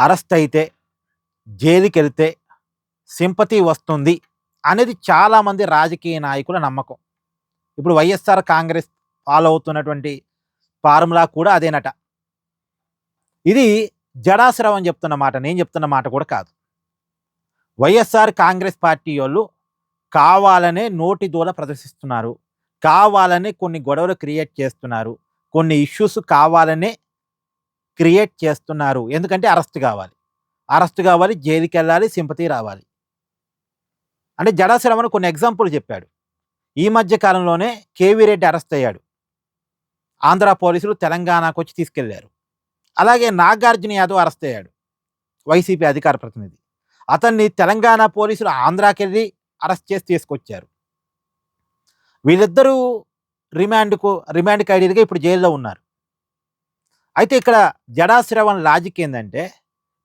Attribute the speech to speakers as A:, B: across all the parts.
A: Arrest అయితే, జైలుకెళ్తే sympathy వస్తుంది అనేది చాలామంది రాజకీయ నాయకుల నమ్మకం. ఇప్పుడు వైఎస్ఆర్ కాంగ్రెస్ ఫాలో అవుతున్నటువంటి ఫార్ములా కూడా అదేనట. ఇది జడాశ్రవం చెప్తున్న మాట, నేను చెప్తున్న మాట కూడా కాదు. వైఎస్ఆర్ కాంగ్రెస్ పార్టీయోళ్ళు కావాలనే నోటి దూల ప్రదర్శిస్తున్నారు. కావాలనే కొన్ని గొడవలు క్రియేట్ చేస్తున్నారు. కొన్ని ఇష్యూస్ కావాలనే క్రియేట్ చేస్తున్నారు. ఎందుకంటే అరెస్ట్ కావాలి. అరెస్ట్ కావాలి, జైలుకెళ్ళాలి, సింపతి రావాలి. అంటే జడాశ్రవణ్ కొన్ని ఎగ్జాంపుల్ చెప్పాడు. ఈ మధ్య కాలంలోనే కేవీ రెడ్డి అరెస్ట్ అయ్యాడు. ఆంధ్ర పోలీసులు తెలంగాణకు వచ్చి తీసుకెళ్లారు. అలాగే నాగార్జున యాదవ్ అరెస్ట్ అయ్యాడు, వైసీపీ అధికార ప్రతినిధి. అతన్ని తెలంగాణ పోలీసులు ఆంధ్రాకెళ్ళి అరెస్ట్ చేసి తీసుకొచ్చారు. వీళ్ళిద్దరూ రిమాండ్ ఖైదీలుగా ఇప్పుడు జైల్లో ఉన్నారు. అయితే ఇక్కడ జడాశ్రవణ్ లాజిక్ ఏంటంటే,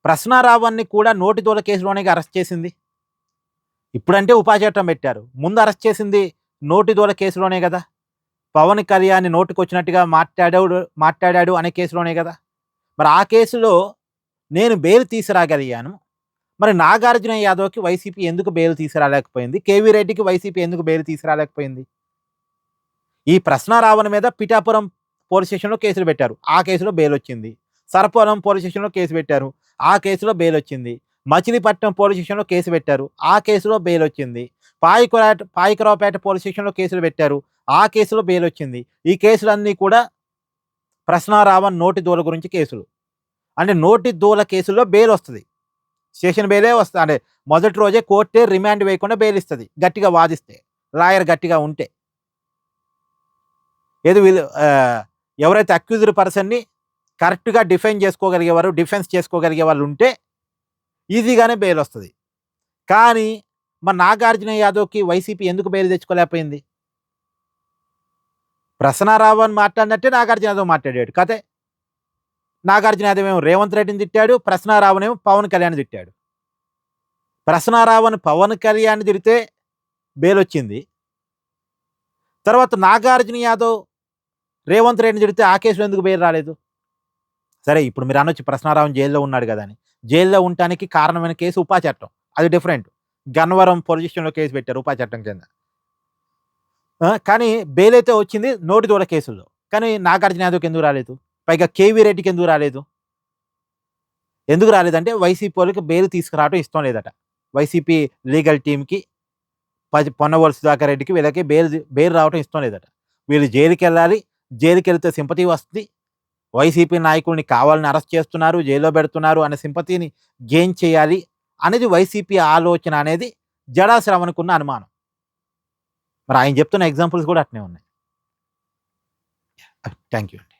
A: ప్రశ్నారావాన్ని కూడా నోటి దూల కేసులోనే అరెస్ట్ చేసింది. ఇప్పుడంటే ఉపాచట్టం పెట్టారు, ముందు అరెస్ట్ చేసింది నోటి దూల కేసులోనే కదా. పవన్ కళ్యాణ్ నోటికొచ్చినట్టుగా మాట్లాడాడు అనే కేసులోనే కదా. మరి ఆ కేసులో నేను బెయిల్ తీసుకురాగలిగాను. మరి నాగార్జున యాదవ్కి వైసీపీ ఎందుకు బెయిల్ తీసుకురాలేకపోయింది? కేవీ రెడ్డికి వైసీపీ ఎందుకు బెయిల్ తీసుకురాలేకపోయింది? ఈ ప్రశ్నారావణ మీద పిఠాపురం పోలీస్ స్టేషన్లో కేసులు పెట్టారు, ఆ కేసులో బెయిల్ వచ్చింది. సరపురం పోలీస్ స్టేషన్లో కేసు పెట్టారు, ఆ కేసులో బెయిల్ వచ్చింది. మచిలీపట్నం పోలీస్ స్టేషన్లో కేసు పెట్టారు, ఆ కేసులో బెయిల్ వచ్చింది. పాయకరావుపేట పోలీస్ స్టేషన్లో కేసులు పెట్టారు, ఆ కేసులో బెయిల్ వచ్చింది. ఈ కేసులన్నీ కూడా ప్రశ్నారావణ్ నోటి దూల గురించి కేసులు. అంటే నోటి దూల కేసుల్లో బెయిల్ వస్తుంది, స్టేషన్ బెయిలే వస్తుంది. అంటే మొదటి రోజే కోర్టే రిమాండ్ వేయకుండా బెయిల్ ఇస్తుంది, గట్టిగా వాదిస్తే, లాయర్ గట్టిగా ఉంటే. ఏదో వీళ్ళు ఎవరైతే అక్యూజ్డ్ పర్సన్ని కరెక్ట్గా డిఫెన్స్ చేసుకోగలిగే వాళ్ళు ఉంటే ఈజీగానే బెయిల్ వస్తుంది. కానీ మరి నాగార్జున యాదవ్కి వైసీపీ ఎందుకు బెయిల్ తెచ్చుకోలేకపోయింది? ప్రశ్నారావణ్ మాట్లాడినట్టే నాగార్జున యాదవ్ మాట్లాడాడు కదే. నాగార్జున యాదవ్ ఏమో రేవంత్ రెడ్డిని తిట్టాడు, ప్రశ్నారావణ్ ఏమో పవన్ కళ్యాణ్ తిట్టాడు. ప్రశ్నారావణ్ పవన్ కళ్యాణ్ తిడితే బెయిల్ వచ్చింది. తర్వాత నాగార్జున యాదవ్ రేవంత్ రెడ్డిని తిడితే ఆ కేసులో ఎందుకు బెయిల్ రాలేదు? సరే, ఇప్పుడు మీరు అనొచ్చు ప్రశ్నారావణ్ జైల్లో ఉన్నాడు కదా అని. జైల్లో ఉండటానికి కారణమైన కేసు ఉపాచట్టం, అది డిఫరెంట్. గన్నవరం పోలీస్ స్టేషన్లో కేసు పెట్టారు ఉపాచట్టం కింద. కానీ బెయిల్ అయితే వచ్చింది నోటి దూల కేసుల్లో. కానీ నాగార్జున యాదవ్కి ఎందుకు రాలేదు? పైగా కేవీ రెడ్డికి ఎందుకు రాలేదు? ఎందుకు రాలేదంటే వైసీపీ వాళ్ళకి బెయిల్ తీసుకురావడం ఇష్టం లేదట. వైసీపీ లీగల్ టీంకి, పొన్నవోలు సుధాకర్ రెడ్డికి, వీళ్ళకి బెయిల్ రావడం ఇష్టం లేదట. వీళ్ళు జైలుకెళ్ళాలి, జైలుకెళ్తే సింపతి వస్తుంది, వైసీపీ నాయకుల్ని కావాలని అరెస్ట్ చేస్తున్నారు, జైల్లో పెడుతున్నారు అనే సింపతిని గెయిన్ చేయాలి అనేది వైసీపీ ఆలోచన అనేది జడాశ్రవణ్కున్న అనుమానం. మరి ఆయన చెప్తున్న ఎగ్జాంపుల్స్ కూడా అట్నే ఉన్నాయి. థ్యాంక్ యూ అండి.